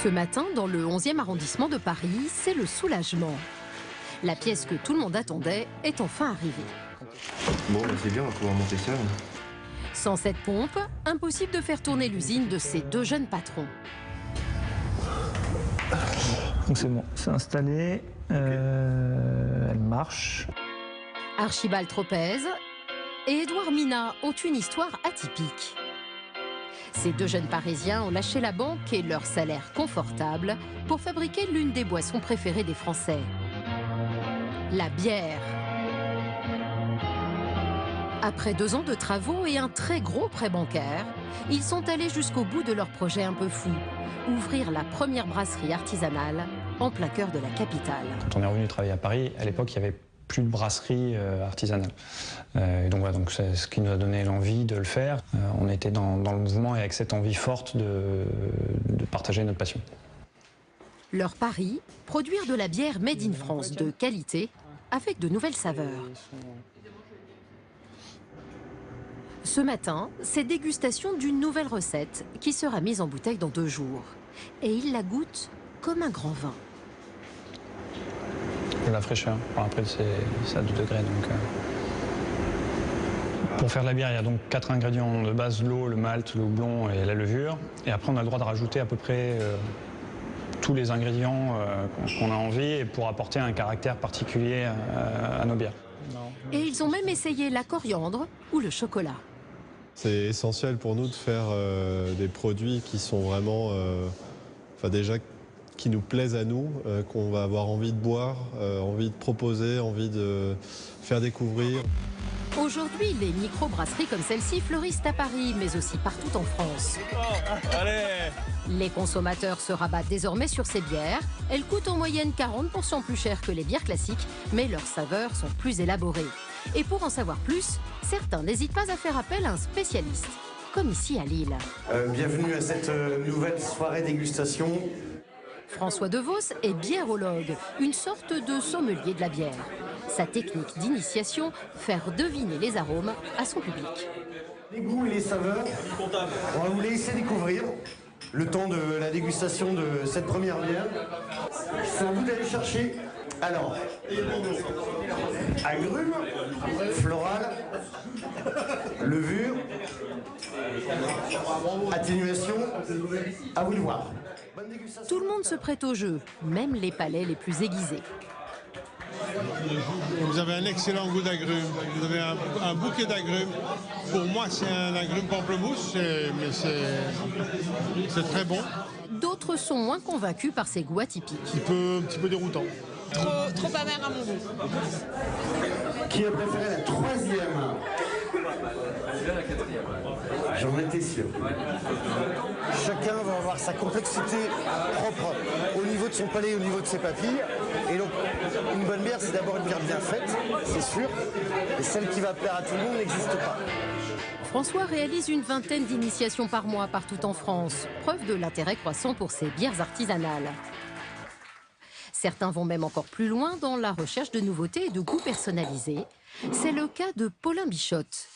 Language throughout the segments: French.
Ce matin, dans le 11e arrondissement de Paris, c'est le soulagement. La pièce que tout le monde attendait est enfin arrivée. Bon, c'est bien, on va pouvoir monter ça. Sans cette pompe, impossible de faire tourner l'usine de ces deux jeunes patrons. Donc c'est bon, c'est installé, elle marche. Archibald Tropez et Édouard Mina ont une histoire atypique. Ces deux jeunes Parisiens ont lâché la banque et leur salaire confortable pour fabriquer l'une des boissons préférées des Français, la bière. Après 2 ans de travaux et un très gros prêt bancaire, ils sont allés jusqu'au bout de leur projet un peu fou, ouvrir la première brasserie artisanale en plein cœur de la capitale. Quand on est revenu travailler à Paris, à l'époque, il n'y avait plus de brasserie artisanale. Donc voilà, c'est ce qui nous a donné l'envie de le faire. On était dans le mouvement et avec cette envie forte de partager notre passion. Leur pari, produire de la bière made in France de qualité avec de nouvelles saveurs. Ce matin, c'est dégustation d'une nouvelle recette qui sera mise en bouteille dans 2 jours. Et ils la goûtent comme un grand vin. De la fraîcheur. Bon, après, c'est à 2 degrés. Donc, Pour faire de la bière, il y a donc 4 ingrédients de base, l'eau, le malt, le houblon et la levure. Et après, on a le droit de rajouter à peu près tous les ingrédients qu'on a envie et pour apporter un caractère particulier à nos bières. Et ils ont même essayé la coriandre ou le chocolat. C'est essentiel pour nous de faire des produits qui sont vraiment, déjà qui nous plaisent à nous, qu'on va avoir envie de boire, envie de proposer, envie de faire découvrir. Aujourd'hui, les micro-brasseries comme celle-ci fleurissent à Paris, mais aussi partout en France. Les consommateurs se rabattent désormais sur ces bières. Elles coûtent en moyenne 40% plus cher que les bières classiques, mais leurs saveurs sont plus élaborées. Et pour en savoir plus, certains n'hésitent pas à faire appel à un spécialiste, comme ici à Lille. Bienvenue à cette nouvelle soirée dégustation. François Devos est biérologue, une sorte de sommelier de la bière. Sa technique d'initiation, faire deviner les arômes à son public. Les goûts et les saveurs, on va vous les laisser découvrir le temps de la dégustation de cette première bière. C'est à vous d'aller chercher. Alors, agrumes, floral, levure, atténuation, à vous de voir. Tout le monde se prête au jeu, même les palais les plus aiguisés. Vous avez un excellent goût d'agrumes, vous avez un bouquet d'agrumes. Pour moi, c'est un agrume pamplemousse, mais c'est très bon. D'autres sont moins convaincus par ces goûts atypiques. Un petit peu déroutant. Trop amer à mon goût. Qui a préféré la 3e? J'en étais sûr. Chacun va avoir sa complexité propre au niveau de son palais, au niveau de ses papilles. Et donc, une bonne bière, c'est d'abord une bière bien faite, c'est sûr. Et celle qui va plaire à tout le monde n'existe pas. François réalise une 20aine d'initiations par mois partout en France, preuve de l'intérêt croissant pour ces bières artisanales. Certains vont même encore plus loin dans la recherche de nouveautés et de goûts personnalisés. C'est le cas de Paulin Bichotte.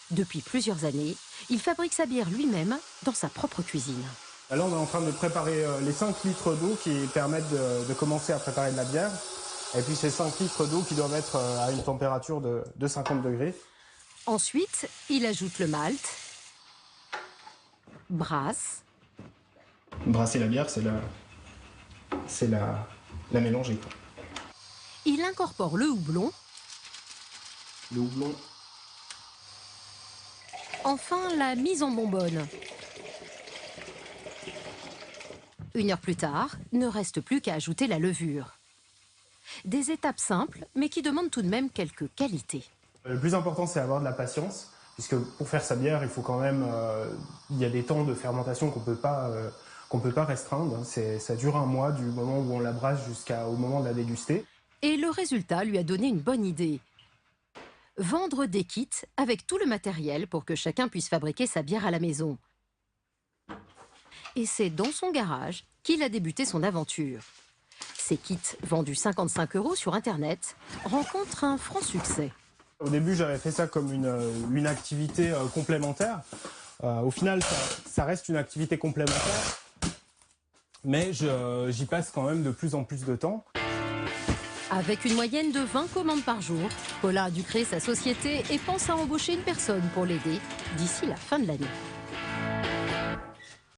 Depuis plusieurs années, il fabrique sa bière lui-même dans sa propre cuisine. Là, on est en train de préparer les 5 litres d'eau qui permettent de commencer à préparer de la bière. Et puis ces 5 litres d'eau qui doivent être à une température de 50 degrés. Ensuite, il ajoute le malt, brasse. Brasser la bière, c'est la mélanger, quoi. Il incorpore le houblon. Le houblon. Enfin, la mise en bonbonne. 1 heure plus tard, ne reste plus qu'à ajouter la levure. Des étapes simples, mais qui demandent tout de même quelques qualités. Le plus important, c'est avoir de la patience, puisque pour faire sa bière, il faut quand même... il y a des temps de fermentation qu'on peut pas restreindre. Ça dure 1 mois du moment où on la brasse jusqu'au moment de la déguster. Et le résultat lui a donné une bonne idée. Vendre des kits avec tout le matériel pour que chacun puisse fabriquer sa bière à la maison. Et c'est dans son garage qu'il a débuté son aventure. Ces kits, vendus 55 € sur Internet, rencontrent un franc succès. Au début, j'avais fait ça comme une activité complémentaire. Au final, ça reste une activité complémentaire. Mais j'y passe quand même de plus en plus de temps. Avec une moyenne de 20 commandes par jour, Paula a dû créer sa société et pense à embaucher une personne pour l'aider d'ici la fin de l'année.